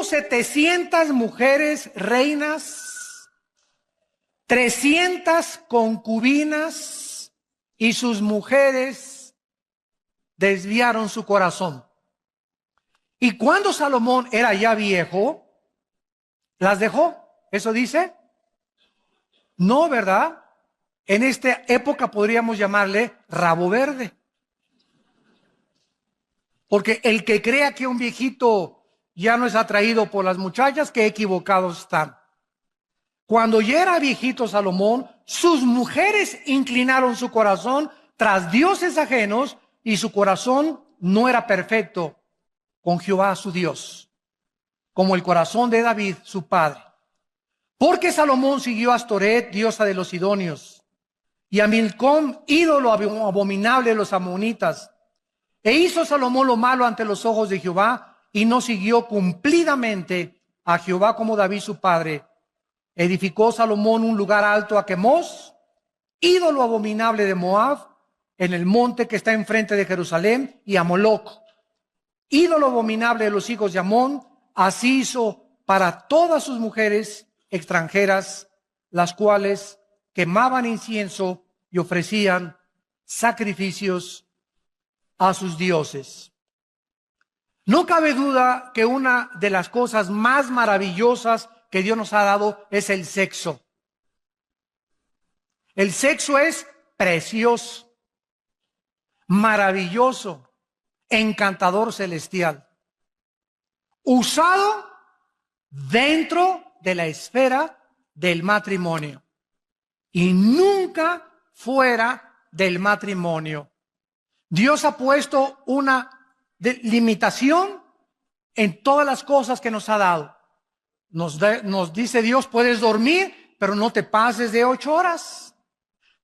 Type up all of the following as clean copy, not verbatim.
Tuvo 700 mujeres reinas, 300 concubinas, y sus mujeres desviaron su corazón. Y cuando Salomón era ya viejo, las dejó. ¿Eso dice? No, ¿verdad? En esta época podríamos llamarle rabo verde. Porque el que crea que un viejito ya no es atraído por las muchachas, que equivocados están. Cuando ya era viejito Salomón, sus mujeres inclinaron su corazón tras dioses ajenos, y su corazón no era perfecto con Jehová su Dios, como el corazón de David su padre. Porque Salomón siguió a Astoret, diosa de los sidonios, y a Milcom, ídolo abominable de los amonitas. E hizo Salomón lo malo ante los ojos de Jehová, y no siguió cumplidamente a Jehová como David su padre. Edificó Salomón un lugar alto a Quemos, ídolo abominable de Moab, en el monte que está enfrente de Jerusalén, y a Moloc, ídolo abominable de los hijos de Amón. Así hizo para todas sus mujeres extranjeras, las cuales quemaban incienso y ofrecían sacrificios a sus dioses. No cabe duda que una de las cosas más maravillosas que Dios nos ha dado es el sexo. El sexo es precioso, maravilloso, encantador, celestial, usado dentro de la esfera del matrimonio y nunca fuera del matrimonio. Dios ha puesto una limitación en todas las cosas que nos ha dado. Nos dice Dios: puedes dormir, pero no te pases de 8 horas.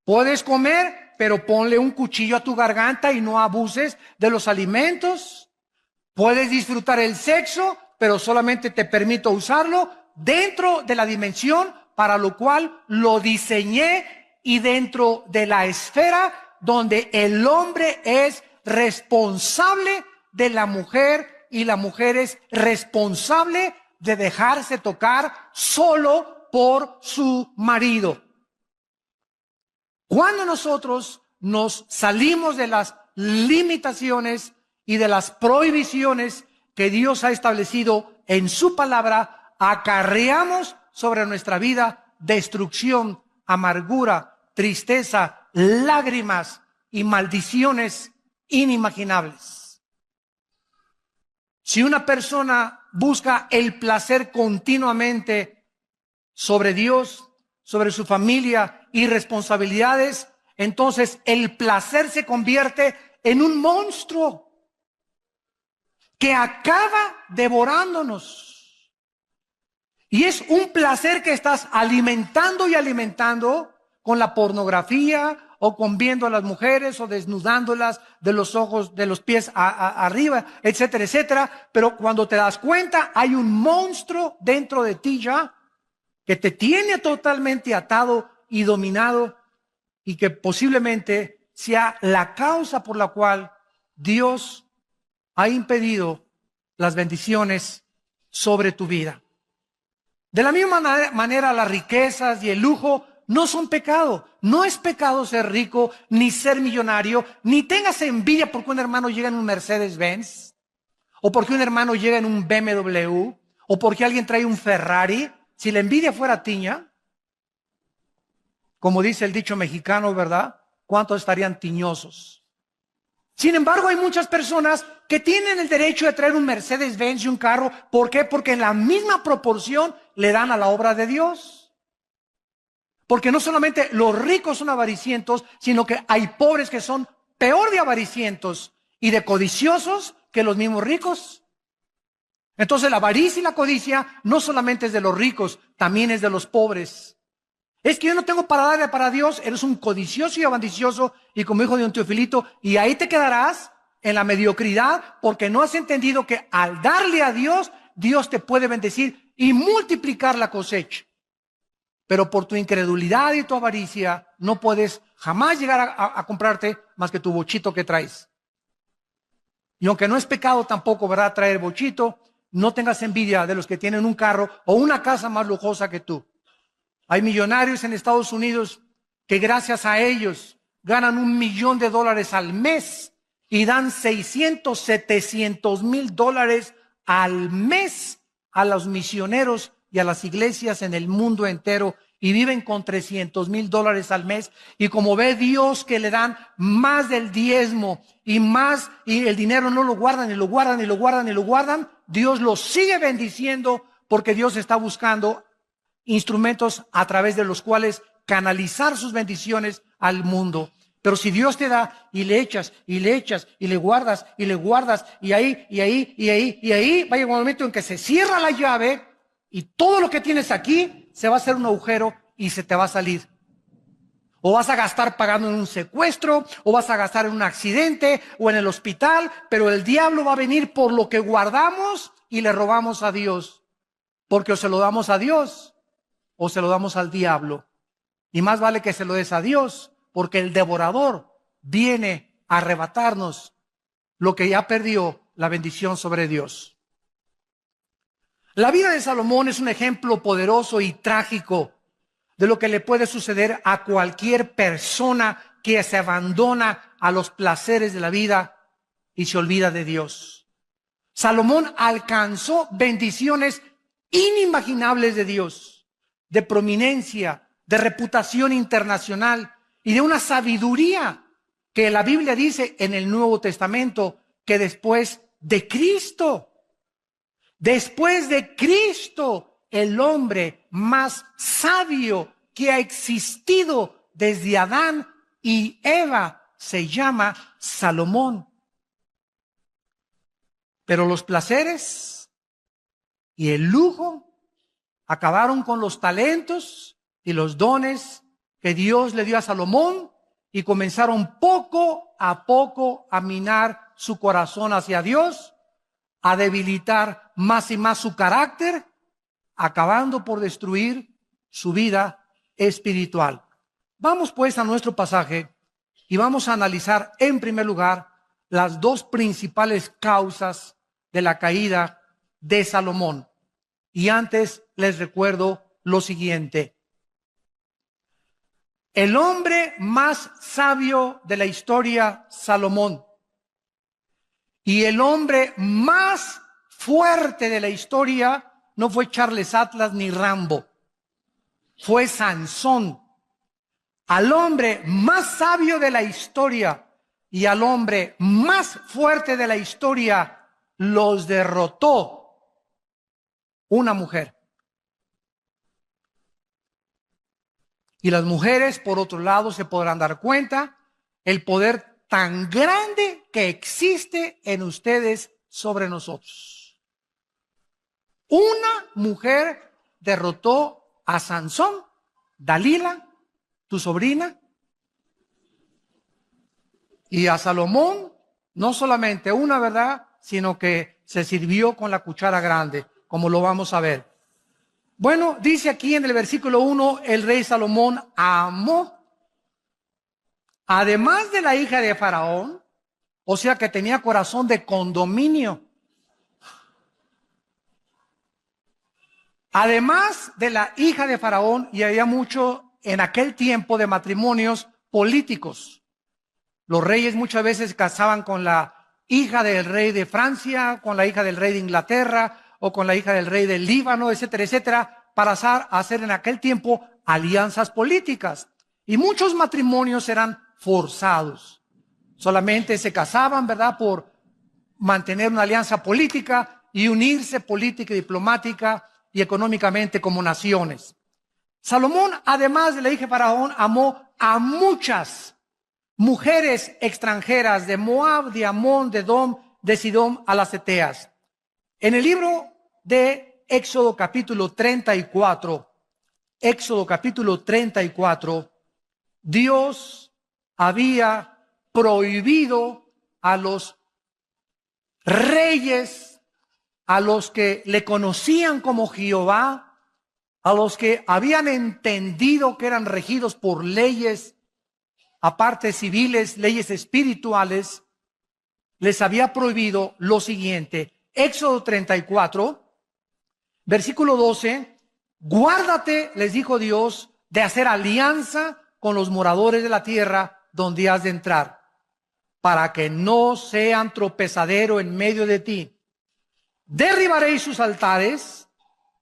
Puedes comer, pero ponle un cuchillo a tu garganta y no abuses de los alimentos. Puedes disfrutar el sexo, pero solamente te permito usarlo dentro de la dimensión para lo cual lo diseñé, y dentro de la esfera donde el hombre es responsable de la mujer y la mujer es responsable de dejarse tocar solo por su marido. Cuando nosotros nos salimos de las limitaciones y de las prohibiciones que Dios ha establecido en su palabra, acarreamos sobre nuestra vida destrucción, amargura, tristeza, lágrimas y maldiciones inimaginables. Si una persona busca el placer continuamente sobre Dios, sobre su familia y responsabilidades, entonces el placer se convierte en un monstruo que acaba devorándonos. Y es un placer que estás alimentando y alimentando con la pornografía, o con viendo a las mujeres o desnudándolas de los ojos, de los pies arriba, etcétera, etcétera. Pero cuando te das cuenta, hay un monstruo dentro de ti ya que te tiene totalmente atado y dominado, y que posiblemente sea la causa por la cual Dios ha impedido las bendiciones sobre tu vida. De la misma manera, las riquezas y el lujo no son pecado. No es pecado ser rico, ni ser millonario, ni tengas envidia porque un hermano llega en un Mercedes-Benz, o porque un hermano llega en un BMW, o porque alguien trae un Ferrari. Si la envidia fuera tiña, como dice el dicho mexicano, ¿verdad? ¿Cuántos estarían tiñosos? Sin embargo, hay muchas personas que tienen el derecho de traer un Mercedes-Benz y un carro. ¿Por qué? Porque en la misma proporción le dan a la obra de Dios. Porque no solamente los ricos son avaricientos, sino que hay pobres que son peor de avaricientos y de codiciosos que los mismos ricos. Entonces la avaricia y la codicia no solamente es de los ricos, también es de los pobres. Es que yo no tengo para darle para Dios. Eres un codicioso y avaricioso, y como dijo don Teofilito, y ahí te quedarás en la mediocridad, porque no has entendido que al darle a Dios, Dios te puede bendecir y multiplicar la cosecha. Pero por tu incredulidad y tu avaricia no puedes jamás llegar a comprarte más que tu bochito que traes. Y aunque no es pecado tampoco, ¿verdad?, traer bochito, no tengas envidia de los que tienen un carro o una casa más lujosa que tú. Hay millonarios en Estados Unidos que gracias a ellos ganan $1,000,000 al mes y dan 600, 700,000 $ al mes a los misioneros y a las iglesias en el mundo entero, y viven con $300,000 al mes. Y como ve Dios que le dan más del diezmo y más, y el dinero no lo guardan y lo guardan y lo guardan y lo guardan, Dios los sigue bendiciendo, porque Dios está buscando instrumentos a través de los cuales canalizar sus bendiciones al mundo. Pero si Dios te da y le echas y le echas y le guardas y le guardas, y ahí va a llegar un momento en que se cierra la llave y todo lo que tienes aquí se va a hacer un agujero y se te va a salir. O vas a gastar pagando en un secuestro, o vas a gastar en un accidente o en el hospital, pero el diablo va a venir por lo que guardamos y le robamos a Dios. Porque o se lo damos a Dios o se lo damos al diablo. Y más vale que se lo des a Dios, porque el devorador viene a arrebatarnos lo que ya perdió, la bendición sobre Dios. La vida de Salomón es un ejemplo poderoso y trágico de lo que le puede suceder a cualquier persona que se abandona a los placeres de la vida y se olvida de Dios. Salomón alcanzó bendiciones inimaginables de Dios, de prominencia, de reputación internacional y de una sabiduría que la Biblia dice en el Nuevo Testamento que después de Cristo, el hombre más sabio que ha existido desde Adán y Eva se llama Salomón. Pero los placeres y el lujo acabaron con los talentos y los dones que Dios le dio a Salomón, y comenzaron poco a poco a minar su corazón hacia Dios, a debilitar más y más su carácter, acabando por destruir su vida espiritual. Vamos pues a nuestro pasaje y vamos a analizar en primer lugar las dos principales causas de la caída de Salomón. Y antes les recuerdo lo siguiente. El hombre más sabio de la historia, Salomón, y el hombre más fuerte de la historia no fue Charles Atlas ni Rambo, fue Sansón. Al hombre más sabio de la historia y al hombre más fuerte de la historia los derrotó una mujer. Y las mujeres, por otro lado, se podrán dar cuenta el poder tan grande que existe en ustedes sobre nosotros. Una mujer derrotó a Sansón, Dalila, tu sobrina, y a Salomón, no solamente una, ¿verdad?, sino que se sirvió con la cuchara grande, como lo vamos a ver. Bueno, dice aquí en el versículo 1, el rey Salomón amó, además de la hija de Faraón, o sea que tenía corazón de condominio. Además de la hija de Faraón, y había mucho en aquel tiempo de matrimonios políticos. Los reyes muchas veces se casaban con la hija del rey de Francia, con la hija del rey de Inglaterra, o con la hija del rey del Líbano, etcétera, etcétera, para hacer en aquel tiempo alianzas políticas. Y muchos matrimonios eran forzados. Solamente se casaban, ¿verdad?, por mantener una alianza política y unirse política y diplomática y económicamente como naciones. Salomón, además de la hija de Faraón, amó a muchas mujeres extranjeras de Moab, de Amón, de Edom, de Sidón, a las Eteas. En el libro de Éxodo capítulo 34, Dios había prohibido a los reyes, a los que le conocían como Jehová, a los que habían entendido que eran regidos por leyes, aparte civiles, leyes espirituales, les había prohibido lo siguiente: Éxodo 34, versículo 12, guárdate, les dijo Dios, de hacer alianza con los moradores de la tierra donde has de entrar, para que no sean tropezadero en medio de ti. Derribaréis sus altares,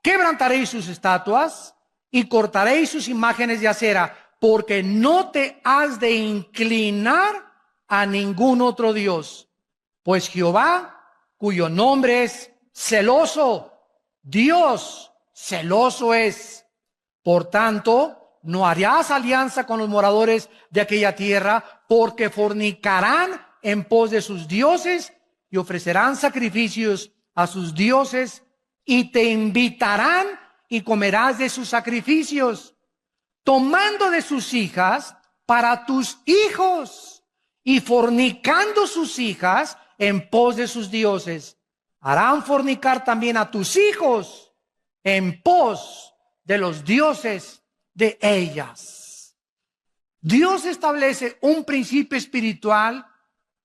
quebrantaréis sus estatuas y cortaréis sus imágenes de acera, porque no te has de inclinar a ningún otro Dios, pues Jehová, cuyo nombre es celoso, Dios celoso es. Por tanto, no harás alianza con los moradores de aquella tierra, porque fornicarán en pos de sus dioses y ofrecerán sacrificios a sus dioses y te invitarán y comerás de sus sacrificios, tomando de sus hijas para tus hijos y fornicando sus hijas en pos de sus dioses. Harán fornicar también a tus hijos en pos de los dioses de ellas. Dios establece un principio espiritual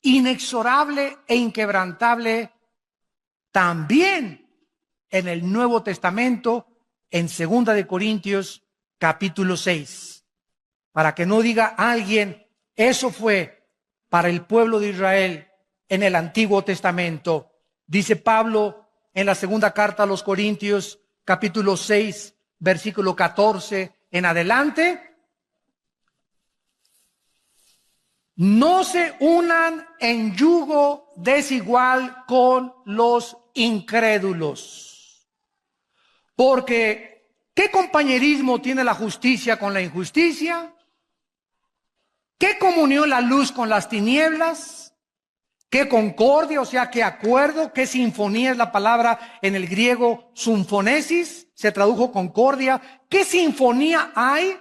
inexorable e inquebrantable también en el Nuevo Testamento, en 2 de Corintios capítulo 6. Para que no diga alguien, eso fue para el pueblo de Israel en el Antiguo Testamento. Dice Pablo en la segunda carta a los Corintios, capítulo 6, versículo 14 en adelante. No se unan en yugo desigual con los incrédulos. Porque, ¿qué compañerismo tiene la justicia con la injusticia? ¿Qué comunión la luz con las tinieblas? ¿Qué concordia, o sea, qué acuerdo? ¿Qué sinfonía es la palabra en el griego sinfonesis? Se tradujo concordia. ¿Qué sinfonía hay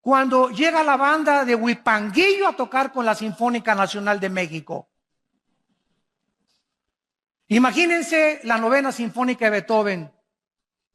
cuando llega la banda de Huipanguillo a tocar con la Sinfónica Nacional de México? Imagínense la novena sinfónica de Beethoven.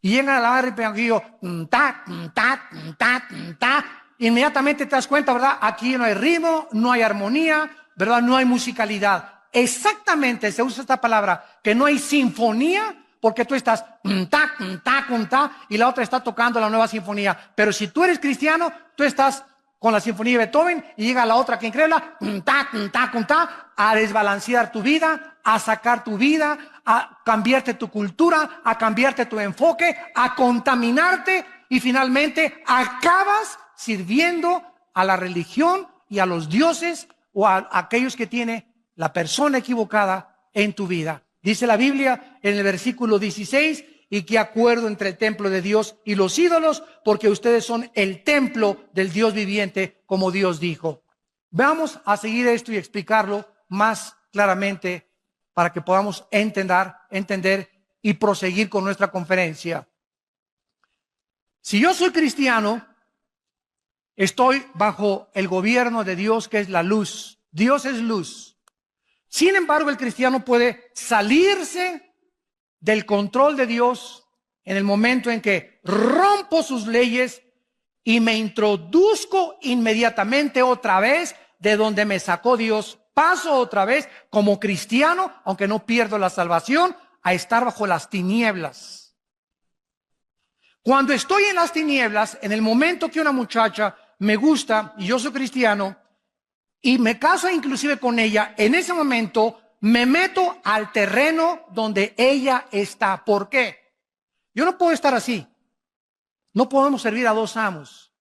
Y llega la banda de Huipanguillo, ta, ta, ta, ta. Inmediatamente te das cuenta, ¿verdad? Aquí no hay ritmo, no hay armonía, ¿verdad? No hay musicalidad. Exactamente se usa esta palabra, que no hay sinfonía, porque tú estás ta, ta, ta, y la otra está tocando la nueva sinfonía. Pero si tú eres cristiano, tú estás con la sinfonía de Beethoven y llega la otra que increíble, ta, ta, ta, a desbalancear tu vida, a sacar tu vida, a cambiarte tu cultura, a cambiarte tu enfoque, a contaminarte y finalmente acabas sirviendo a la religión y a los dioses o a aquellos que tiene la persona equivocada en tu vida. Dice la Biblia en el versículo 16, y qué acuerdo entre el templo de Dios y los ídolos, porque ustedes son el templo del Dios viviente, como Dios dijo. Vamos a seguir esto y explicarlo más claramente para que podamos entender y proseguir con nuestra conferencia. Si yo soy cristiano, estoy bajo el gobierno de Dios, que es la luz. Dios es luz. Sin embargo, el cristiano puede salirse del control de Dios en el momento en que rompo sus leyes y me introduzco inmediatamente otra vez de donde me sacó Dios. Paso otra vez como cristiano, aunque no pierdo la salvación, a estar bajo las tinieblas. Cuando estoy en las tinieblas, en el momento que una muchacha me gusta y yo soy cristiano y me caso inclusive con ella, en ese momento me meto al terreno donde ella está. ¿Por qué? Yo no puedo estar así. No podemos servir a dos amos.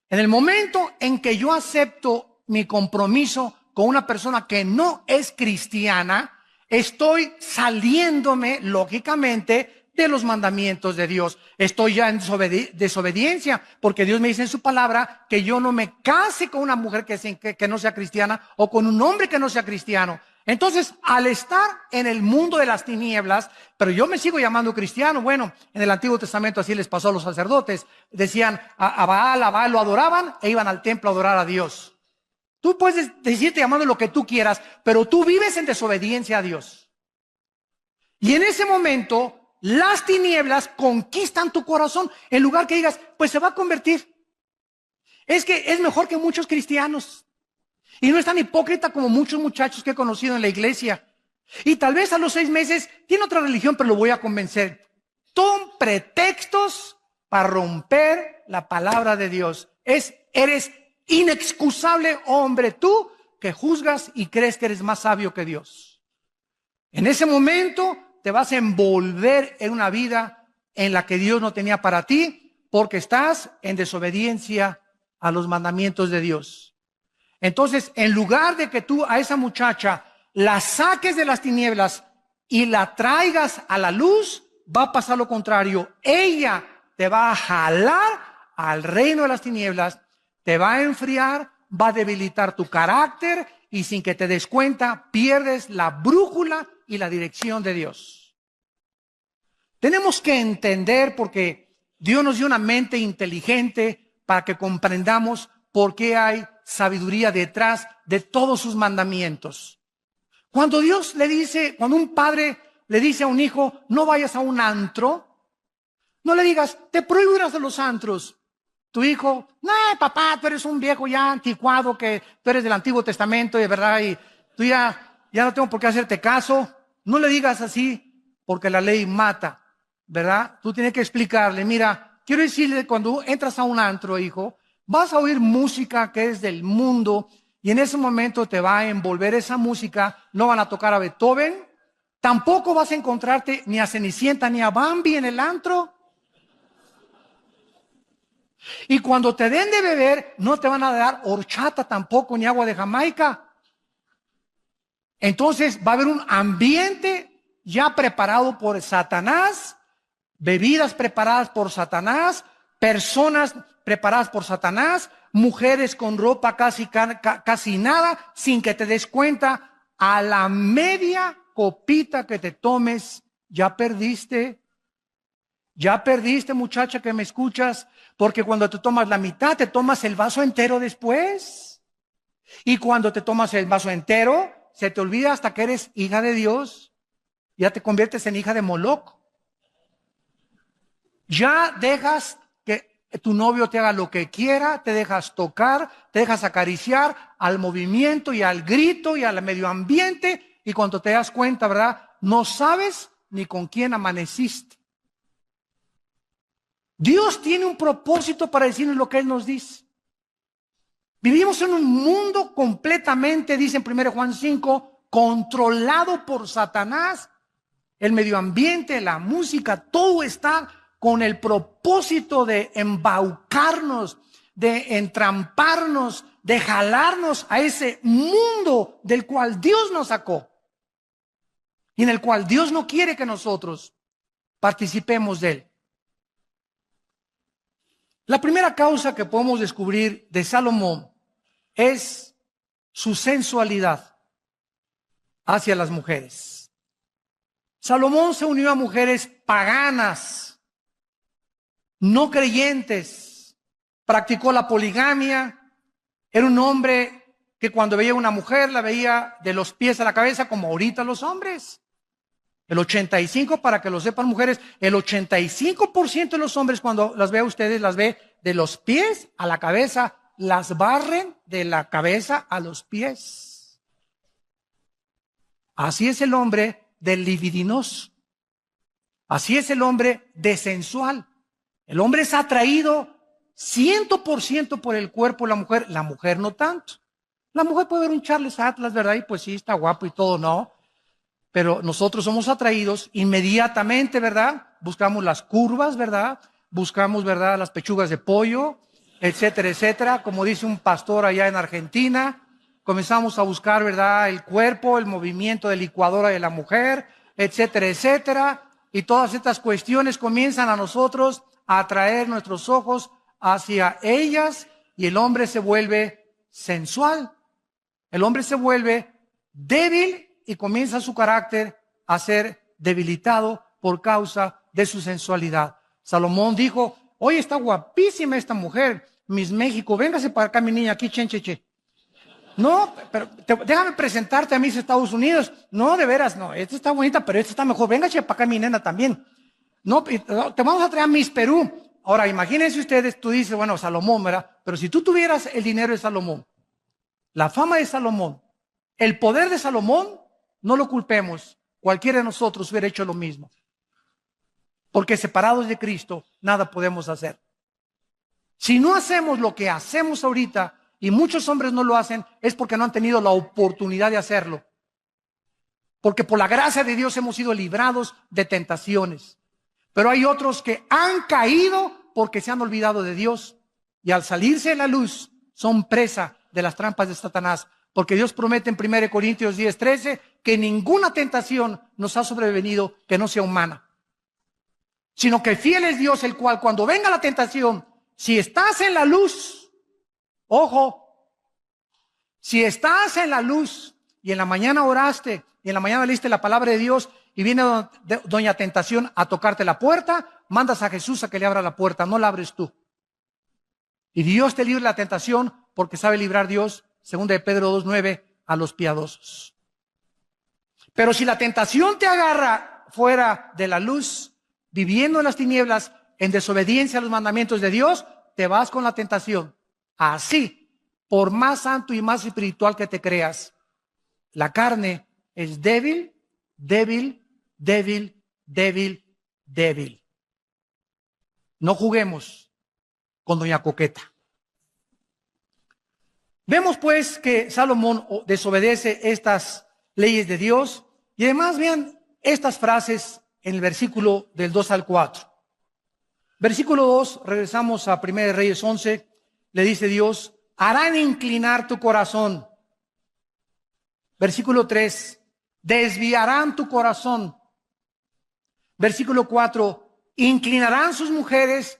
En el momento en que yo acepto mi compromiso con una persona que no es cristiana, estoy saliéndome, lógicamente, de los mandamientos de Dios. Estoy ya en desobediencia, porque Dios me dice en su palabra que yo no me case con una mujer que no sea cristiana o con un hombre que no sea cristiano. Entonces, al estar en el mundo de las tinieblas, pero yo me sigo llamando cristiano. Bueno, en el Antiguo Testamento así les pasó a los sacerdotes. Decían a Baal lo adoraban e iban al templo a adorar a Dios. Tú puedes decirte llamando lo que tú quieras, pero tú vives en desobediencia a Dios. Y en ese momento, las tinieblas conquistan tu corazón. En lugar que digas, pues se va a convertir. Es que es mejor que muchos cristianos. Y no es tan hipócrita como muchos muchachos que he conocido en la iglesia. Y tal vez a los 6 meses tiene otra religión, pero lo voy a convencer. Son pretextos para romper la palabra de Dios. Eres inexcusable hombre tú que juzgas y crees que eres más sabio que Dios. En ese momento te vas a envolver en una vida en la que Dios no tenía para ti, porque estás en desobediencia a los mandamientos de Dios. Entonces, en lugar de que tú a esa muchacha la saques de las tinieblas y la traigas a la luz, va a pasar lo contrario. Ella te va a jalar al reino de las tinieblas, te va a enfriar, va a debilitar tu carácter y sin que te des cuenta, pierdes la brújula y la dirección de Dios. Tenemos que entender, porque Dios nos dio una mente inteligente para que comprendamos por qué hay sabiduría detrás de todos sus mandamientos. Cuando Dios le dice, cuando un padre le dice a un hijo, no vayas a un antro, no le digas, te prohíbo ir a los antros. Tu hijo, no, papá, tú eres un viejo ya anticuado, que tú eres del Antiguo Testamento, de verdad, y tú ya no tengo por qué hacerte caso. No le digas así, porque la ley mata, ¿verdad? Tú tienes que explicarle, mira, quiero decirle, cuando entras a un antro, hijo, vas a oír música que es del mundo, y en ese momento te va a envolver esa música. No van a tocar a Beethoven, tampoco vas a encontrarte ni a Cenicienta ni a Bambi en el antro. Y cuando te den de beber, no te van a dar horchata tampoco, ni agua de Jamaica. Entonces va a haber un ambiente ya preparado por Satanás, bebidas preparadas por Satanás, personas preparadas por Satanás, mujeres con ropa casi nada, sin que te des cuenta. A la media copita que te tomes, ya perdiste. Ya perdiste, muchacha que me escuchas, porque cuando te tomas la mitad, te tomas el vaso entero después. Y cuando te tomas el vaso entero, se te olvida hasta que eres hija de Dios. Ya te conviertes en hija de Moloch. Ya dejas que tu novio te haga lo que quiera, te dejas tocar, te dejas acariciar al movimiento y al grito y al medio ambiente. Y cuando te das cuenta, ¿verdad? No sabes ni con quién amaneciste. Dios tiene un propósito para decirnos lo que Él nos dice. Vivimos en un mundo completamente, dice en 1 Juan 5, controlado por Satanás. El medio ambiente, la música, todo está con el propósito de embaucarnos, de entramparnos, de jalarnos a ese mundo del cual Dios nos sacó y en el cual Dios no quiere que nosotros participemos de él. La primera causa que podemos descubrir de Salomón es su sensualidad hacia las mujeres. Salomón se unió a mujeres paganas, no creyentes, practicó la poligamia, era un hombre que cuando veía a una mujer la veía de los pies a la cabeza como ahorita los hombres. El 85%, para que lo sepan mujeres, el 85% de los hombres cuando las ve a ustedes, las ve de los pies a la cabeza, las barren de la cabeza a los pies. Así es el hombre del libidinoso. Así es el hombre desensual. El hombre es atraído 100% por el cuerpo de la mujer no tanto. La mujer puede ver un Charles Atlas, ¿verdad? Y pues sí, está guapo y todo, ¿no? Pero nosotros somos atraídos inmediatamente, ¿verdad? Buscamos las curvas, ¿verdad? Buscamos, ¿verdad? Las pechugas de pollo, etcétera, etcétera. Como dice un pastor allá en Argentina, comenzamos a buscar, ¿verdad? El cuerpo, el movimiento de licuadora de la mujer, etcétera, etcétera. Y todas estas cuestiones comienzan a nosotros a atraer nuestros ojos hacia ellas y el hombre se vuelve sensual. El hombre se vuelve débil y comienza su carácter a ser debilitado por causa de su sensualidad. Salomón dijo, oye, está guapísima esta mujer, Miss México, véngase para acá mi niña, aquí, chencheche. No, pero déjame presentarte a Miss Estados Unidos. No, de veras, no, esta está bonita, pero esta está mejor. Véngase para acá mi nena también. No, te vamos a traer a Miss Perú. Ahora, imagínense ustedes, tú dices, bueno, Salomón, ¿verdad? Pero si tú tuvieras el dinero de Salomón, la fama de Salomón, el poder de Salomón, no lo culpemos. Cualquiera de nosotros hubiera hecho lo mismo. Porque separados de Cristo, nada podemos hacer. Si no hacemos lo que hacemos ahorita, y muchos hombres no lo hacen, es porque no han tenido la oportunidad de hacerlo. Porque por la gracia de Dios hemos sido librados de tentaciones. Pero hay otros que han caído porque se han olvidado de Dios. Y al salirse de la luz, son presa de las trampas de Satanás. Porque Dios promete en 1 Corintios 10:13 que ninguna tentación nos ha sobrevenido que no sea humana. Sino que fiel es Dios, el cual cuando venga la tentación, si estás en la luz, ojo, si estás en la luz y en la mañana oraste y en la mañana leíste la palabra de Dios y viene doña tentación a tocarte la puerta, mandas a Jesús a que le abra la puerta, no la abres tú. Y Dios te libre la tentación porque sabe librar Dios, 2 de Pedro 2:9, a los piadosos. Pero si la tentación te agarra fuera de la luz, viviendo en las tinieblas, en desobediencia a los mandamientos de Dios, te vas con la tentación. Así, por más santo y más espiritual que te creas, la carne es débil, débil, débil, débil, débil. No juguemos con doña Coqueta. Vemos pues que Salomón desobedece estas leyes de Dios y además vean estas frases en el versículo del 2 al 4. Versículo 2, regresamos a 1 Reyes 11, le dice Dios, harán inclinar tu corazón. Versículo 3, desviarán tu corazón. Versículo 4, inclinarán sus mujeres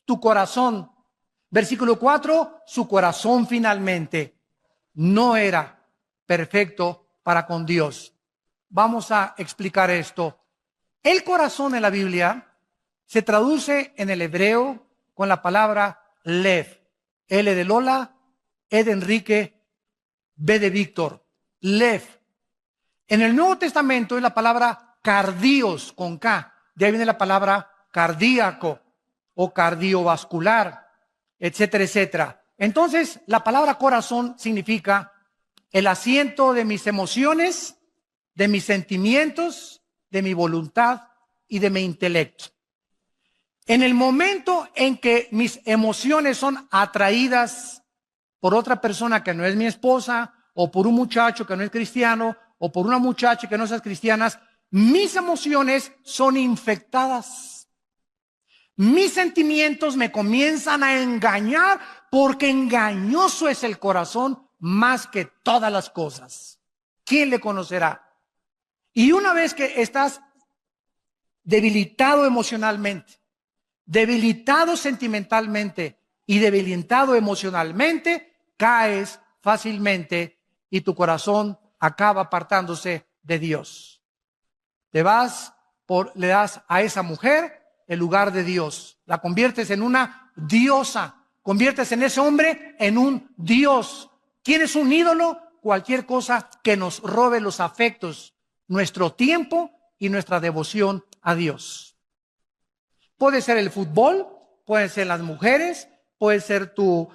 tu corazón. Versículo 4, su corazón finalmente no era perfecto para con Dios. Vamos a explicar esto. El corazón en la Biblia se traduce en el hebreo con la palabra lev. L de Lola, E de Enrique, B de Víctor. Lev. En el Nuevo Testamento es la palabra cardios con K. De ahí viene la palabra cardíaco o cardiovascular, etcétera, etcétera. Entonces, la palabra corazón significa el asiento de mis emociones, de mis sentimientos, de mi voluntad y de mi intelecto. En el momento en que mis emociones son atraídas por otra persona que no es mi esposa, o por un muchacho que no es cristiano, o por una muchacha que no es cristiana, mis emociones son infectadas. Mis sentimientos me comienzan a engañar porque engañoso es el corazón más que todas las cosas. ¿Quién le conocerá? Y una vez que estás debilitado emocionalmente, debilitado sentimentalmente y debilitado emocionalmente, caes fácilmente y tu corazón acaba apartándose de Dios. Le das a esa mujer el lugar de Dios. La conviertes en una diosa. Conviertes en ese hombre en un dios. ¿Quién es un ídolo? Cualquier cosa que nos robe los afectos, nuestro tiempo y nuestra devoción a Dios. Puede ser el fútbol, pueden ser las mujeres, puede ser tu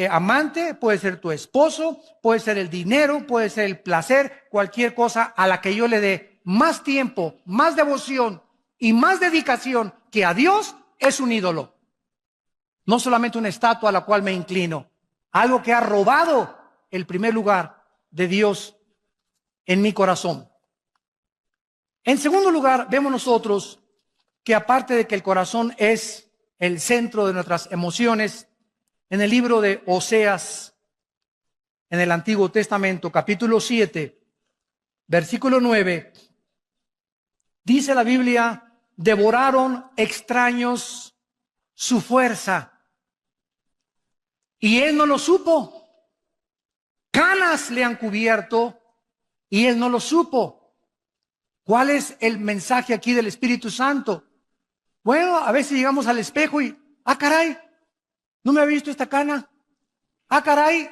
amante, puede ser tu esposo, puede ser el dinero, puede ser el placer, cualquier cosa a la que yo le dé más tiempo, más devoción y más dedicación que a Dios es un ídolo. No solamente una estatua a la cual me inclino, algo que ha robado el primer lugar de Dios en mi corazón. En segundo lugar, vemos nosotros que aparte de que el corazón es el centro de nuestras emociones, en el libro de Oseas, en el Antiguo Testamento, capítulo 7, versículo 9, dice la Biblia, devoraron extraños su fuerza, y él no lo supo. Canas le han cubierto, y él no lo supo. ¿Cuál es el mensaje aquí del Espíritu Santo? Bueno, a veces llegamos al espejo y, caray, no me había visto esta cana. Caray,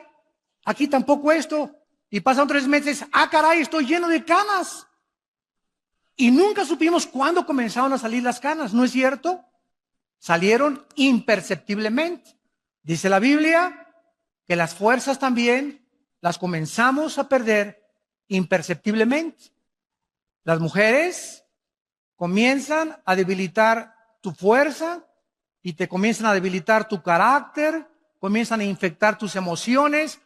aquí tampoco esto. Y pasan 3 meses, caray, estoy lleno de canas. Y nunca supimos cuándo comenzaron a salir las canas, ¿no es cierto? Salieron imperceptiblemente. Dice la Biblia que las fuerzas también las comenzamos a perder imperceptiblemente. Las mujeres comienzan a debilitar tu fuerza y te comienzan a debilitar tu carácter, comienzan a infectar tus emociones,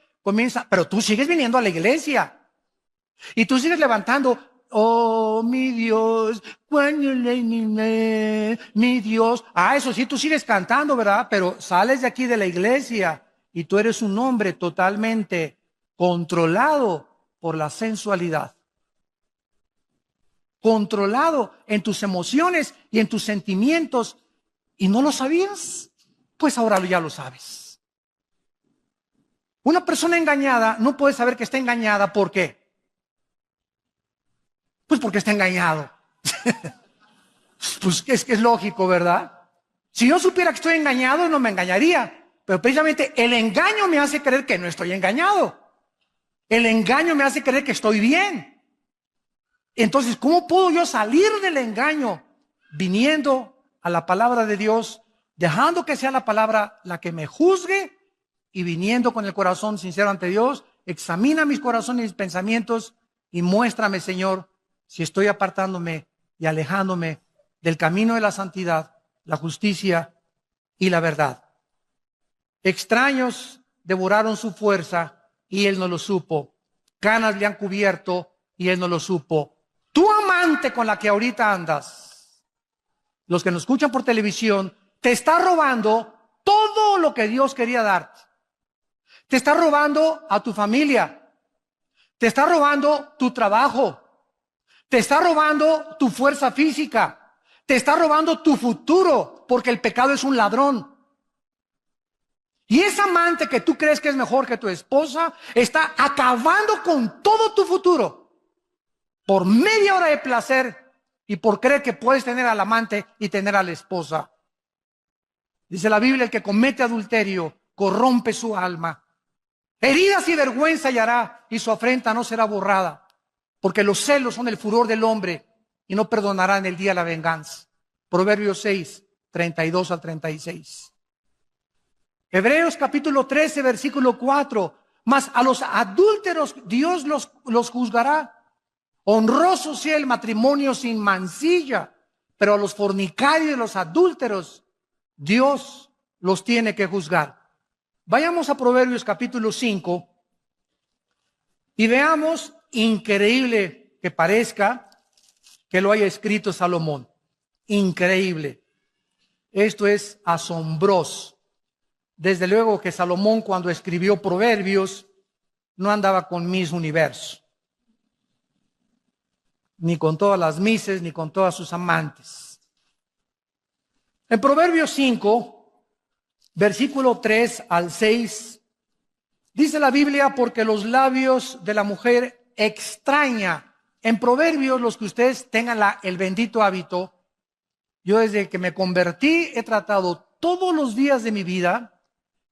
pero tú sigues viniendo a la iglesia y tú sigues levantando, oh mi Dios, mi Dios. Ah, eso sí, tú sigues cantando, ¿verdad? Pero sales de aquí de la iglesia y tú eres un hombre totalmente controlado por la sensualidad, controlado en tus emociones y en tus sentimientos. ¿Y no lo sabías? Pues ahora ya lo sabes. Una persona engañada no puede saber que está engañada. ¿Por qué? Pues porque está engañado. Pues es que es lógico, ¿verdad? Si yo supiera que estoy engañado, no me engañaría. Pero precisamente el engaño me hace creer que no estoy engañado. El engaño me hace creer que estoy bien. Entonces, ¿cómo puedo yo salir del engaño? Viniendo a la palabra de Dios, dejando que sea la palabra la que me juzgue y viniendo con el corazón sincero ante Dios. Examina mis corazones y mis pensamientos y muéstrame, Señor, si estoy apartándome y alejándome del camino de la santidad, la justicia y la verdad. Extraños devoraron su fuerza y él no lo supo. Canas le han cubierto y él no lo supo. Tu amante con la que ahorita andas, los que nos escuchan por televisión, te está robando todo lo que Dios quería darte. Te está robando a tu familia. Te está robando tu trabajo. Te está robando tu fuerza física. Te está robando tu futuro, porque el pecado es un ladrón. Y esa amante que tú crees que es mejor que tu esposa, está acabando con todo tu futuro por media hora de placer y por creer que puedes tener al amante y tener a la esposa. Dice la Biblia, el que comete adulterio corrompe su alma. Heridas y vergüenza hallará y su afrenta no será borrada, porque los celos son el furor del hombre y no perdonará en el día la venganza. Proverbios 6, 32 al 36. Hebreos capítulo 13, versículo 4. Mas a los adúlteros Dios los juzgará. Honroso sea el matrimonio sin mancilla, pero a los fornicarios y los adúlteros Dios los tiene que juzgar. Vayamos a Proverbios capítulo 5 y veamos, increíble que parezca, que lo haya escrito Salomón. Increíble. Esto es asombroso. Desde luego que Salomón, cuando escribió Proverbios, no andaba con Miss Universo, ni con todas las mises, ni con todas sus amantes. En Proverbios 5, versículo 3 al 6, dice la Biblia, porque los labios de la mujer extraña. En Proverbios, los que ustedes tengan el bendito hábito, yo desde que me convertí he tratado todos los días de mi vida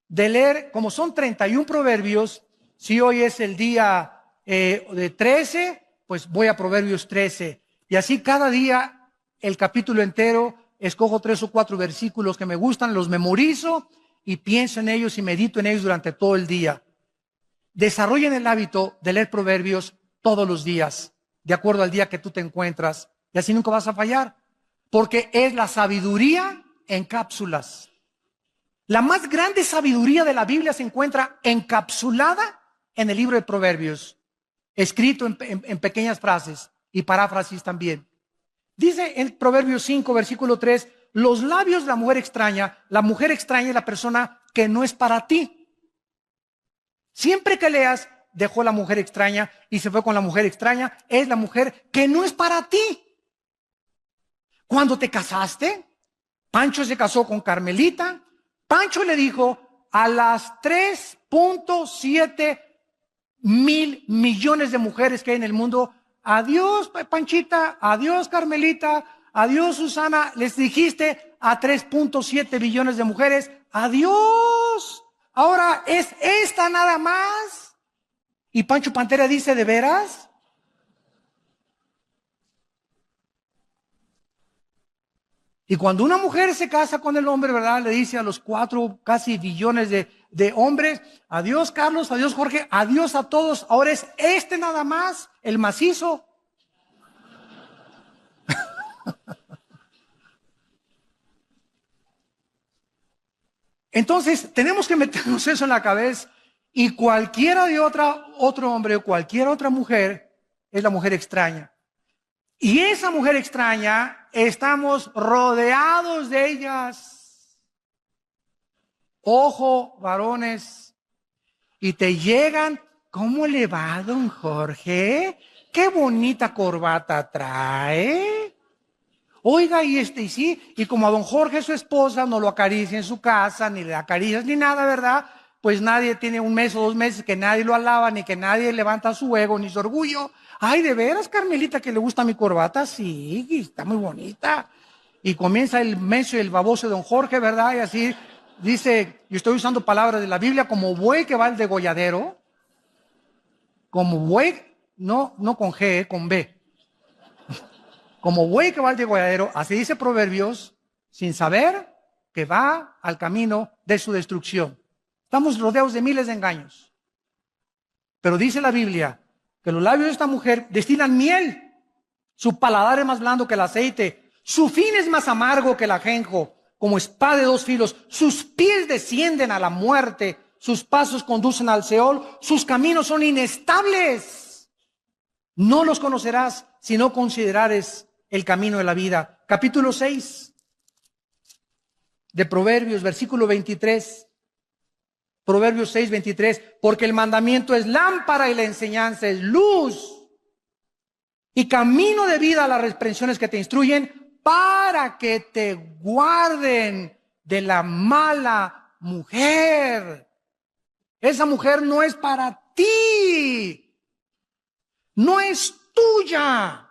de leer, como son 31 proverbios. Si hoy es el día de 13, pues voy a Proverbios 13. Y así cada día el capítulo entero, escojo 3 o 4 versículos que me gustan, los memorizo y pienso en ellos y medito en ellos durante todo el día. Desarrollen el hábito de leer proverbios todos los días, de acuerdo al día que tú te encuentras. Y así nunca vas a fallar, porque es la sabiduría en cápsulas. La más grande sabiduría de la Biblia se encuentra encapsulada en el libro de Proverbios, escrito en pequeñas frases y paráfrasis también. Dice en Proverbios 5, versículo 3, los labios de la mujer extraña es la persona que no es para ti. Siempre que leas, dejó la mujer extraña y se fue con la mujer extraña, es la mujer que no es para ti. Cuando te casaste, Pancho se casó con Carmelita. Pancho le dijo a las 3.7 mil millones de mujeres que hay en el mundo, adiós Panchita, adiós Carmelita, adiós Susana. Les dijiste a 3.7 billones de mujeres, adiós. Ahora es esta nada más. Y Pancho Pantera dice, ¿de veras? Y cuando una mujer se casa con el hombre, ¿verdad? Le dice a los 4 casi billones de hombres, adiós Carlos, adiós Jorge, adiós a todos. Ahora es este nada más, el macizo. Entonces, tenemos que meternos eso en la cabeza, y cualquiera de otro hombre o cualquier otra mujer es la mujer extraña. Y esa mujer extraña, estamos rodeados de ellas. Ojo, varones, y te llegan, ¿cómo le va, don Jorge? Qué bonita corbata trae. Oiga, y sí, y como a don Jorge, su esposa, no lo acaricia en su casa, ni le acaricias ni nada, ¿verdad? Pues nadie tiene un mes o 2 meses que nadie lo alaba, ni que nadie levanta su ego, ni su orgullo. Ay, ¿de veras, Carmelita, que le gusta mi corbata? Sí, está muy bonita. Y comienza el menso y el baboso de don Jorge, ¿verdad? Y así dice, yo estoy usando palabras de la Biblia, como buey que va al degolladero, como buey, no con G, con B. Como buey que va al degolladero, así dice Proverbios, sin saber que va al camino de su destrucción. Estamos rodeados de miles de engaños. Pero dice la Biblia que los labios de esta mujer destilan miel. Su paladar es más blando que el aceite. Su fin es más amargo que el ajenjo, como espada de 2 filos. Sus pies descienden a la muerte. Sus pasos conducen al Seol. Sus caminos son inestables. No los conocerás si no considerares el camino de la vida. Capítulo 6 de Proverbios, versículo 23. Proverbios 6, 23. Porque el mandamiento es lámpara y la enseñanza es luz. Y camino de vida a las reprensiones que te instruyen, para que te guarden de la mala mujer. Esa mujer no es para ti. No es tuya.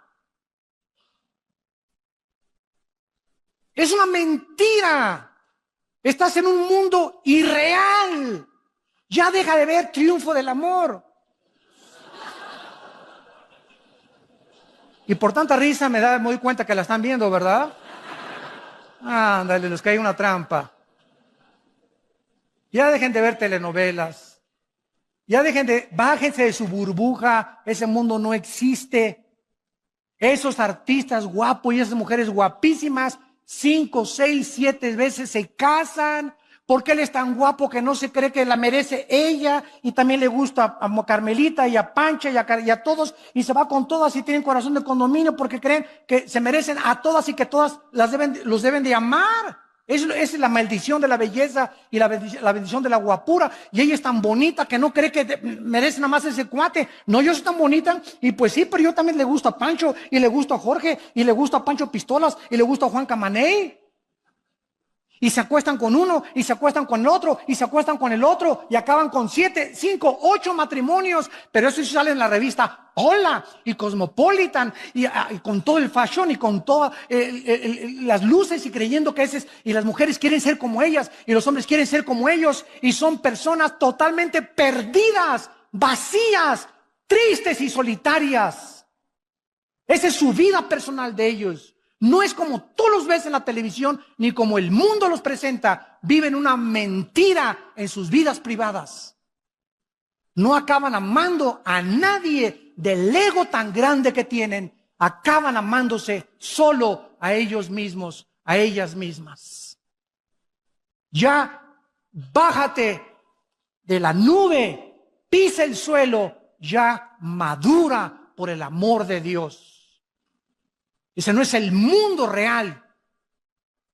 Es una mentira. Estás en un mundo irreal. Ya deja de ver Triunfo del Amor. Y por tanta risa me doy cuenta que la están viendo, ¿verdad? Ándale, les cae una trampa. Ya dejen de ver telenovelas. Ya bájense de su burbuja. Ese mundo no existe. Esos artistas guapos y esas mujeres guapísimas, 5, 6, 7 veces se casan, porque él es tan guapo que no se cree que la merece ella, y también le gusta a Carmelita y a Pancha y a todos, y se va con todas y tienen corazón de condominio porque creen que se merecen a todas y que todas los deben de amar. Es la maldición de la belleza y la bendición de la guapura. Y ella es tan bonita que no cree que merece nada más ese cuate. No, yo soy tan bonita. Y pues sí, pero yo también le gusto a Pancho, y le gusto a Jorge, y le gusto a Pancho Pistolas, y le gusto a Juan Camaney. Y se acuestan con uno, y se acuestan con el otro, y se acuestan con el otro, y acaban con 7, 5, 8 matrimonios. Pero eso sí sale en la revista Hola y Cosmopolitan, y con todo el fashion y con todas las luces, y creyendo que y las mujeres quieren ser como ellas, y los hombres quieren ser como ellos, y son personas totalmente perdidas, vacías, tristes y solitarias. Esa es su vida personal de ellos. No es como tú los ves en la televisión, ni como el mundo los presenta. Viven una mentira en sus vidas privadas. No acaban amando a nadie del ego tan grande que tienen. Acaban amándose solo a ellos mismos, a ellas mismas. Ya bájate de la nube, pisa el suelo, ya madura por el amor de Dios. Ese no es el mundo real.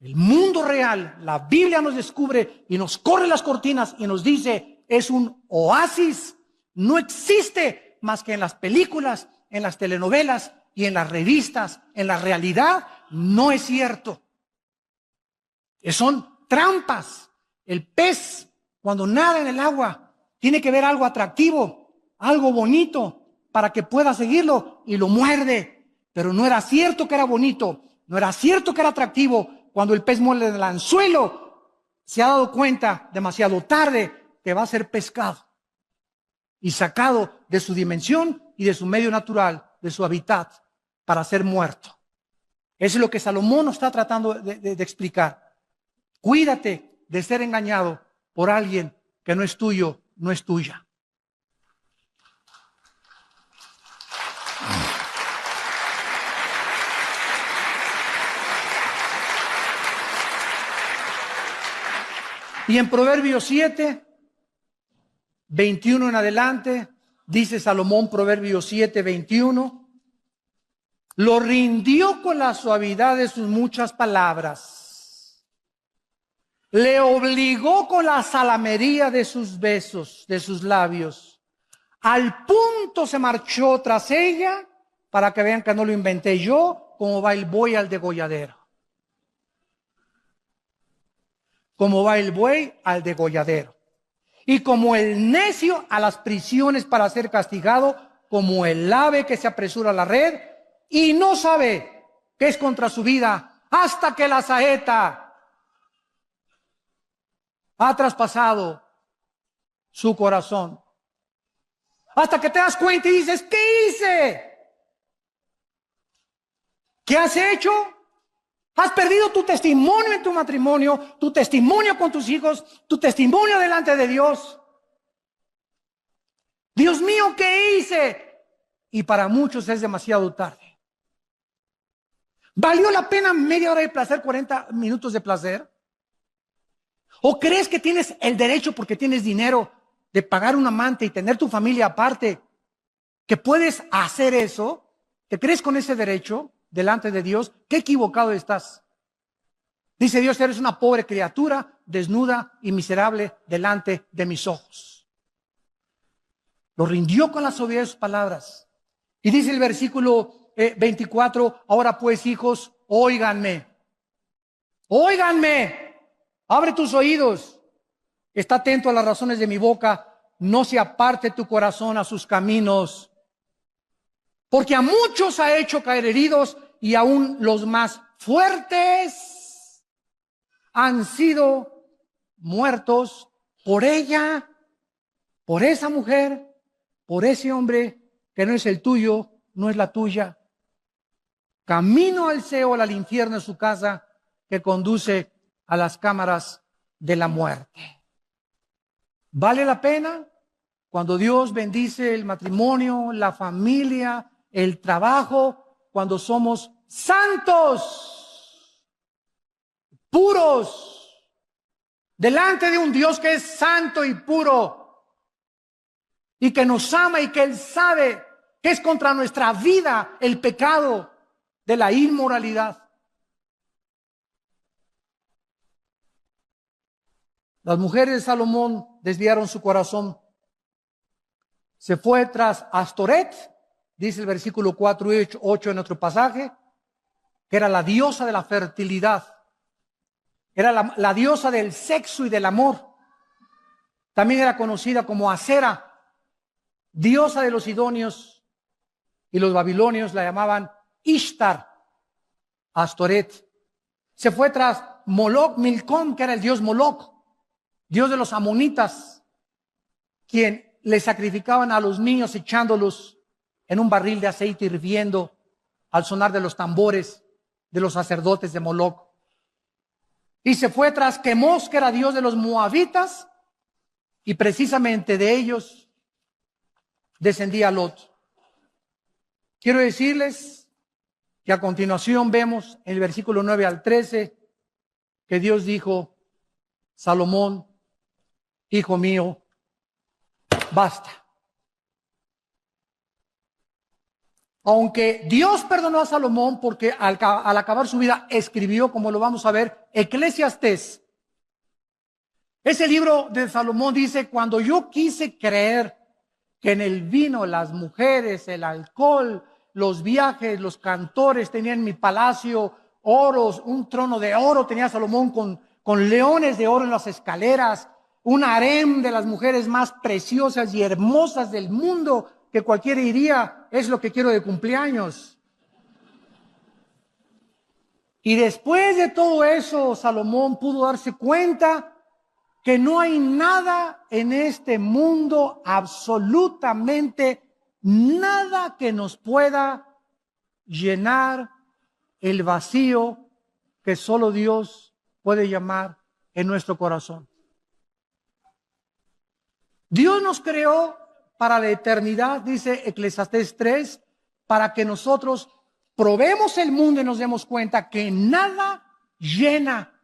El mundo real, la Biblia nos descubre y nos corre las cortinas y nos dice, es un oasis. No existe más que en las películas, en las telenovelas y en las revistas. En la realidad no es cierto. Son trampas. El pez, cuando nada en el agua, tiene que ver algo atractivo, algo bonito, para que pueda seguirlo, y lo muerde. Pero no era cierto que era bonito, no era cierto que era atractivo. Cuando el pez muerde el anzuelo, se ha dado cuenta demasiado tarde que va a ser pescado y sacado de su dimensión y de su medio natural, de su hábitat, para ser muerto. Eso es lo que Salomón nos está tratando de explicar. Cuídate de ser engañado por alguien que no es tuyo, no es tuya. Y en Proverbios 7, 21 en adelante, dice Salomón, Proverbios 7, 21, lo rindió con la suavidad de sus muchas palabras, le obligó con la salamería de sus besos, de sus labios, al punto se marchó tras ella, para que vean que no lo inventé yo, como va el buey al degolladero. Como va el buey al degolladero. Y como el necio a las prisiones para ser castigado, como el ave que se apresura a la red y no sabe que es contra su vida, hasta que la saeta ha traspasado su corazón. Hasta que te das cuenta y dices, ¿qué hice? ¿Qué has hecho? Has perdido tu testimonio en tu matrimonio, tu testimonio con tus hijos, tu testimonio delante de Dios. Dios mío, ¿qué hice? Y para muchos es demasiado tarde. ¿Valió la pena media hora de placer, 40 minutos de placer? ¿O crees que tienes el derecho, porque tienes dinero, de pagar un amante y tener tu familia aparte, que puedes hacer eso? ¿Te crees con ese derecho delante de Dios? ¡Qué equivocado estás! Dice Dios, eres una pobre criatura, desnuda y miserable delante de mis ojos. Lo rindió con la suavidad de sus palabras. Y dice el versículo 24, ahora pues, hijos, óiganme. Óiganme. Abre tus oídos. Está atento a las razones de mi boca. No se aparte tu corazón a sus caminos. Porque a muchos ha hecho caer heridos, y aún los más fuertes han sido muertos por ella, por esa mujer, por ese hombre que no es el tuyo, no es la tuya. Camino al Seol, al infierno es su casa, que conduce a las cámaras de la muerte. ¿Vale la pena? Cuando Dios bendice el matrimonio, la familia, el trabajo, cuando somos santos, puros, delante de un Dios que es santo y puro, y que nos ama y que Él sabe que es contra nuestra vida el pecado de la inmoralidad. Las mujeres de Salomón desviaron su corazón. Se fue tras Astoret, dice el versículo 4 y 8 en nuestro pasaje, que era la diosa de la fertilidad. Era la diosa del sexo y del amor. También era conocida como Acera, diosa de los sidonios, y los babilonios la llamaban Ishtar, Astoret. Se fue tras Moloch, Milcom, que era el dios Moloch, dios de los amonitas, quien le sacrificaban a los niños echándolos en un barril de aceite hirviendo al sonar de los tambores de los sacerdotes de Moloch. Y se fue tras Quemos, que era dios de los moabitas, y precisamente de ellos descendía Lot. Quiero decirles que a continuación vemos en el versículo 9 al 13 que Dios dijo, Salomón, hijo mío, basta. Aunque Dios perdonó a Salomón porque al acabar su vida escribió, como lo vamos a ver, Eclesiastés. Ese libro de Salomón dice, cuando yo quise creer que en el vino, las mujeres, el alcohol, los viajes, los cantores, tenían en mi palacio oros, un trono de oro tenía Salomón con leones de oro en las escaleras, un harem de las mujeres más preciosas y hermosas del mundo, que cualquiera diría, es lo que quiero de cumpleaños. Y después de todo eso, Salomón pudo darse cuenta que no hay nada en este mundo, absolutamente nada, que nos pueda llenar el vacío que solo Dios puede llamar en nuestro corazón. Dios nos creó para la eternidad, dice Eclesiastés 3, para que nosotros probemos el mundo y nos demos cuenta que nada llena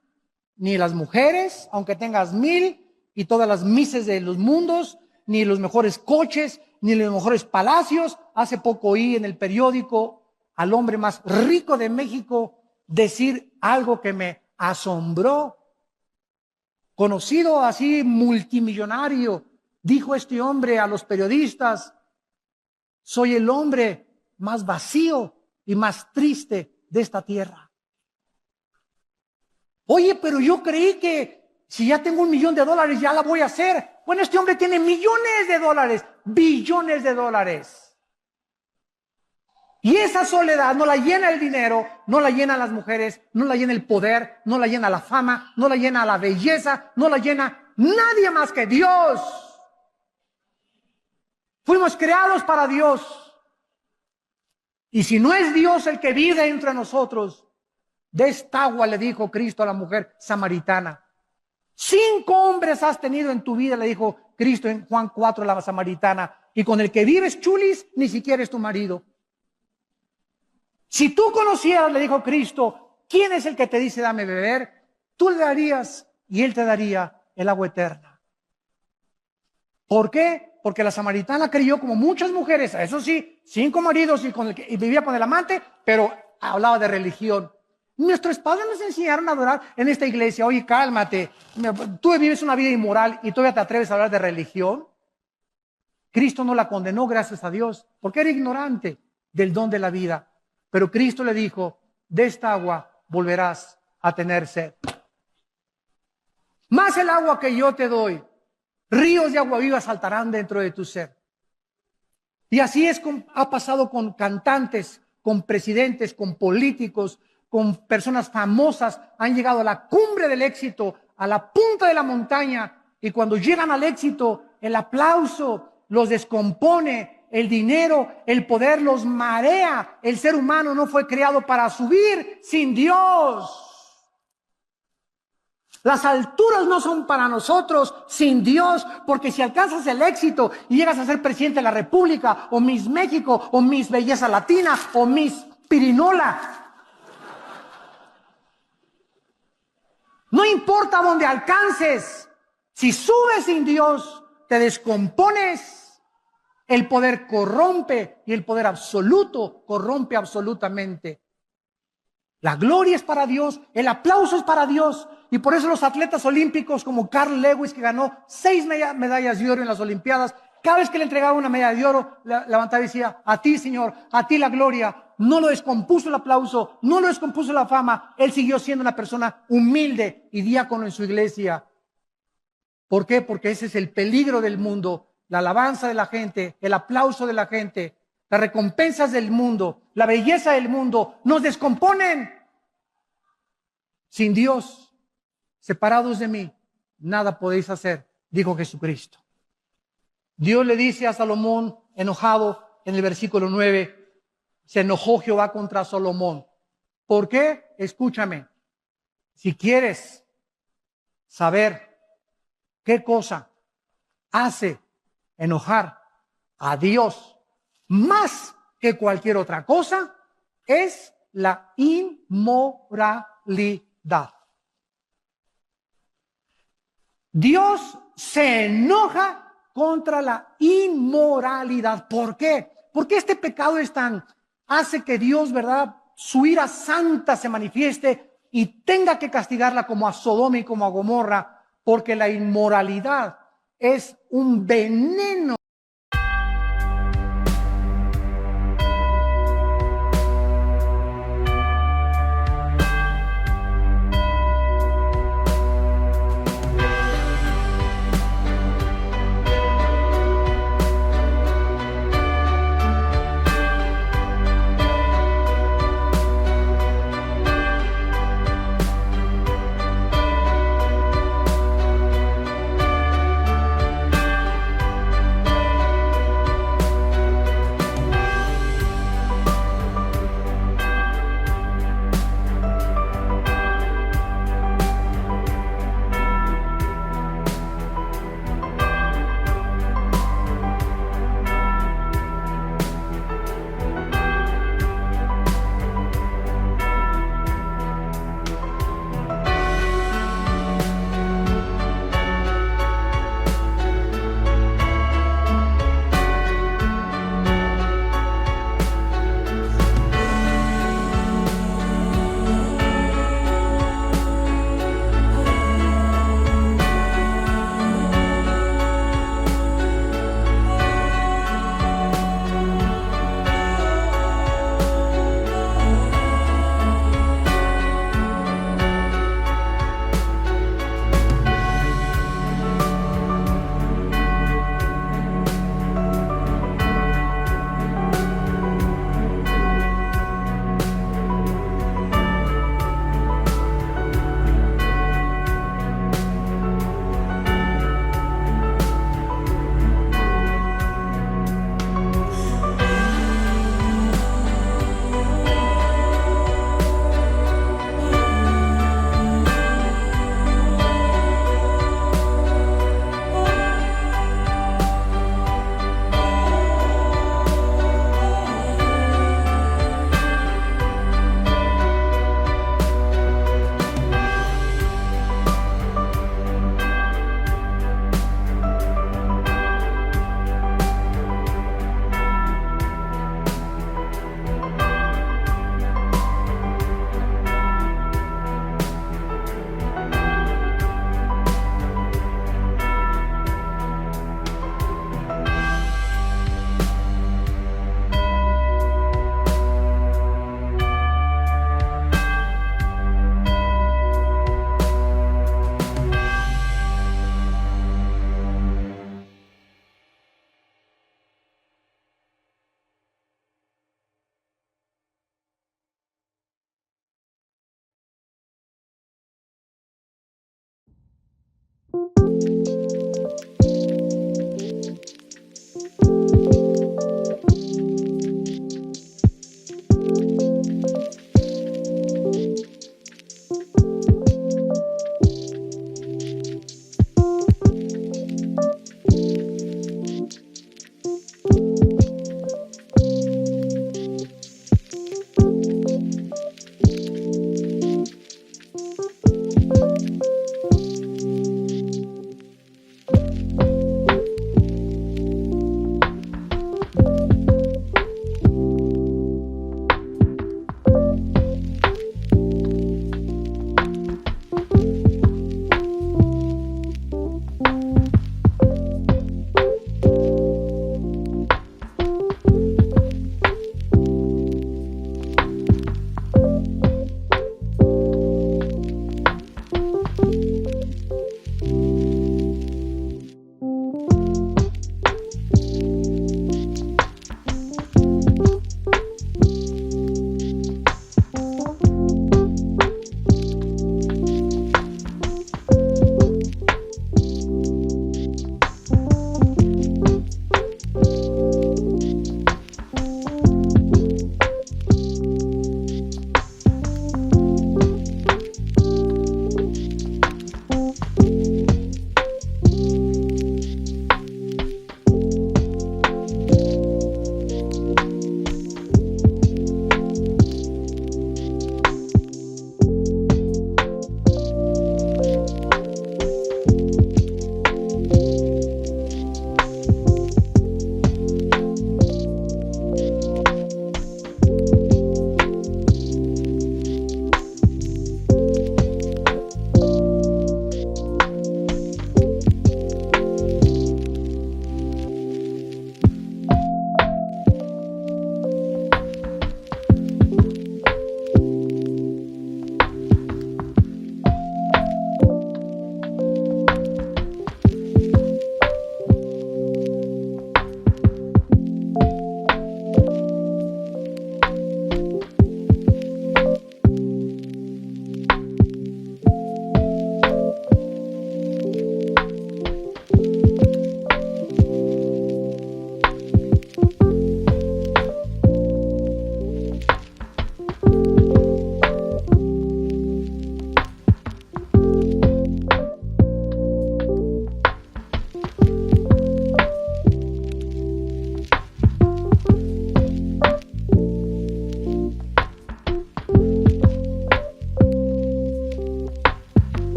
ni las mujeres, aunque tengas 1000 y todas las mises de los mundos, ni los mejores coches, ni los mejores palacios. Hace poco oí en el periódico al hombre más rico de México decir algo que me asombró. Conocido así, multimillonario, dijo este hombre a los periodistas: soy el hombre más vacío y más triste de esta tierra. Oye, pero yo creí que si ya tengo $1,000,000 ya la voy a hacer. Bueno, este hombre tiene millones de dólares, billones de dólares. Y esa soledad no la llena el dinero, no la llena las mujeres, no la llena el poder, no la llena la fama, no la llena la belleza, no la llena nadie más que Dios. Fuimos creados para Dios. Y si no es Dios el que vive entre nosotros, de esta agua, le dijo Cristo a la mujer samaritana. 5 hombres has tenido en tu vida, le dijo Cristo en Juan 4 a la samaritana, y con el que vives, chulis, ni siquiera es tu marido. Si tú conocieras, le dijo Cristo, quién es el que te dice dame beber, tú le darías y él te daría el agua eterna. ¿Por qué? Porque la samaritana creyó como muchas mujeres, eso sí, 5 maridos y vivía con el amante, pero hablaba de religión. Nuestros padres nos enseñaron a adorar en esta iglesia. Oye, cálmate, tú vives una vida inmoral y todavía te atreves a hablar de religión. Cristo no la condenó, gracias a Dios, porque era ignorante del don de la vida. Pero Cristo le dijo, de esta agua volverás a tener sed. Más el agua que yo te doy, ríos de agua viva saltarán dentro de tu ser. Y así ha pasado con cantantes, con presidentes, con políticos, con personas famosas. Han llegado a la cumbre del éxito, a la punta de la montaña, y cuando llegan al éxito, el aplauso los descompone. El dinero, el poder los marea. El ser humano no fue creado para subir sin Dios. Las alturas no son para nosotros sin Dios, porque si alcanzas el éxito y llegas a ser presidente de la República, o Miss México, o Miss Belleza Latina, o Miss Pirinola, no importa dónde alcances, si subes sin Dios, te descompones. El poder corrompe y el poder absoluto corrompe absolutamente. La gloria es para Dios, el aplauso es para Dios. Y por eso los atletas olímpicos como Carl Lewis, que ganó 6 medallas de oro en las Olimpiadas, cada vez que le entregaba una medalla de oro, levantaba y decía, a ti, Señor, a ti la gloria. No lo descompuso el aplauso, no lo descompuso la fama. Él siguió siendo una persona humilde y diácono en su iglesia. ¿Por qué? Porque ese es el peligro del mundo. La alabanza de la gente, el aplauso de la gente, las recompensas del mundo, la belleza del mundo, nos descomponen. Sin Dios, separados de mí, nada podéis hacer, dijo Jesucristo. Dios le dice a Salomón, enojado, en el versículo 9, se enojó Jehová contra Salomón. ¿Por qué? Escúchame, si quieres saber qué cosa hace enojar a Dios más que cualquier otra cosa, es la inmoralidad. Dios se enoja contra la inmoralidad. ¿Por qué? Porque este pecado hace que Dios, ¿verdad?, su ira santa se manifieste y tenga que castigarla como a Sodoma y como a Gomorra, porque la inmoralidad es un veneno.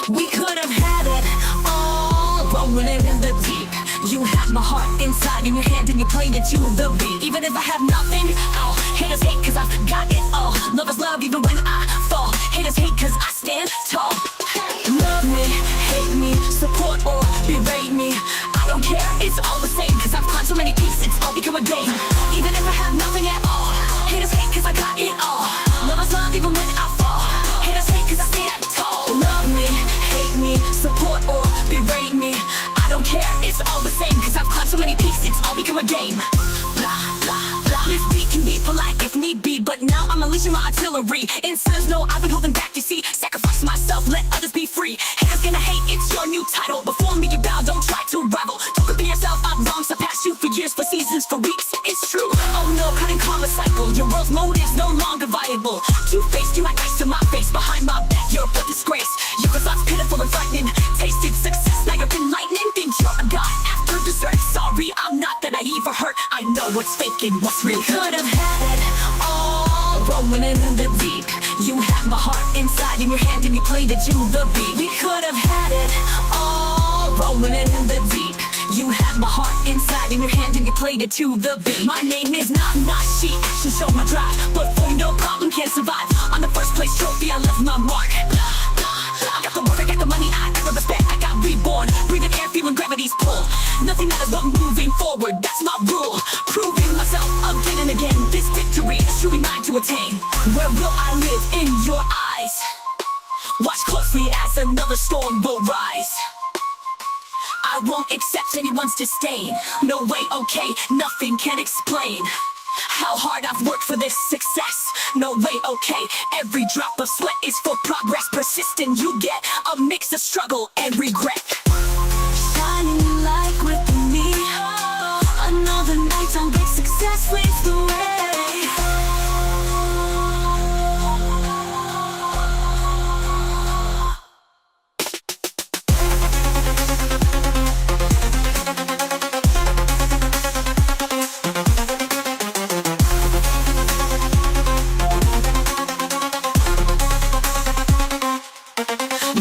We could have had it all, rolling it in the deep. You have my heart inside in your hand and you played it to the beat. Even if I have nothing, oh, haters hate cause I've got it all. Lovers love even when I fall. Haters hate cause I stand tall. Love me, hate me, support or berate me, I don't care, it's all the same. Cause I've climbed so many peaks, it's all become a game. Even if I have nothing at all, haters hate cause I got it all. Lovers love even when I fall. Haters hate cause I stand tall. Love me, hate me, support or berate me, I don't care, it's all the same. Cause I've climbed so many peaks, it's all become a game. Blah, blah, blah. This beat can be polite if need be, but now I'm unleashing my artillery. It says no, I've been holding back, you see. Sacrifice myself, let others be free. Haters gonna hate, it's your new title. Before me you bow, don't try to rival. Don't compare yourself, I'm wrong, surpassed you for years, for seasons, for weeks. It's true, oh no, cutting karma cycle. Your world's mode is no longer viable. Two-faced, you act nice to my face. Behind my back, you're a disgrace. Your thoughts pitiful and frightening. Tasted success, now you're enlightening. Think you're a god after dessert. Sorry, I'm not that naive or hurt. I know what's fake and what's real. Could have had it all, rolling in the deep. You had my heart inside in your hand and you played it to the beat. We could have had it all, rolling in the deep. You had my heart inside in your hand and you played it to the beat. My name is not Nashi, action show my drive, but for no problem can't survive. On the first place trophy I left my mark. I got the work, I got the money, I got the respect, I got reborn. Breathing air, feeling gravity's pull. Nothing matters but moving forward, that's my rule. Proving myself again and again. This victory is truly mine to attain. Where will I live? In your eyes. Watch closely as another storm will rise. I won't accept anyone's disdain. No way, okay, nothing can explain how hard I've worked for this success. No way, okay, every drop of sweat is for progress. Persistent, you get a mix of struggle and regret. Shining like with me, another night on great success leads the way.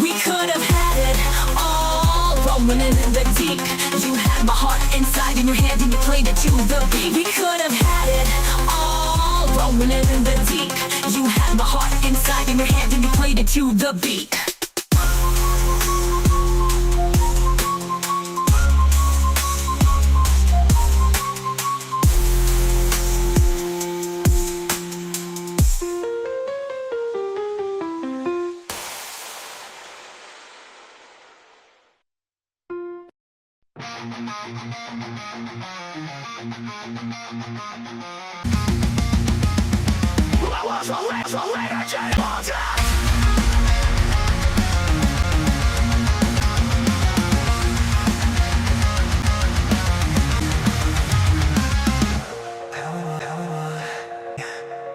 We could have had it all, rolling in the deep. You had my heart inside in your hand and you played it to the beat. We could have had it all, rolling in the deep. You had my heart inside in your hand and you played it to the beat.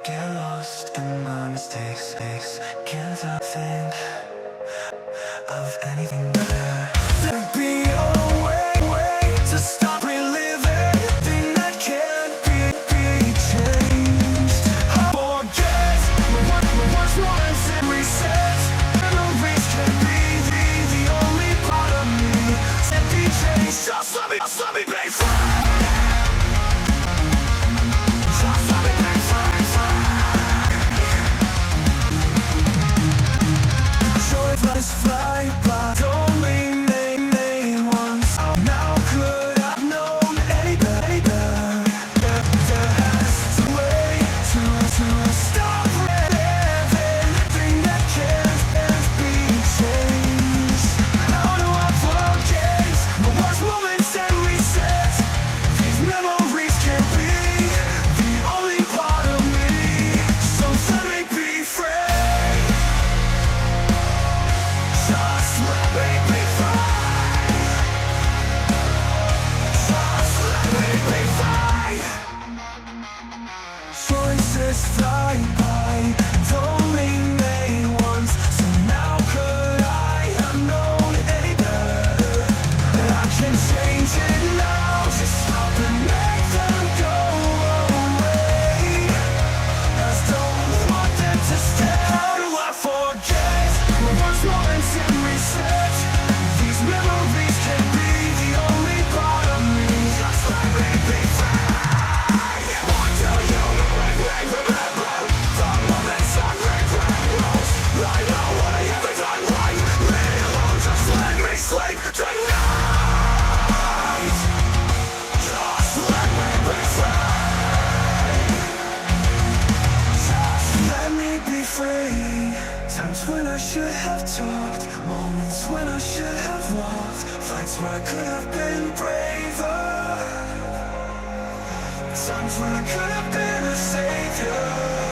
Get lost in my mistakes. Can't I think of anything better? There'd be a way to stop reliving thing that can't be changed. Forget what's once and reset. Memories can be the only part of me that be changed. Just let me be free. Just let me be free. Joy flies by, don't remain one. when I should have walked, fights where I could have been braver, times when I could have been a savior.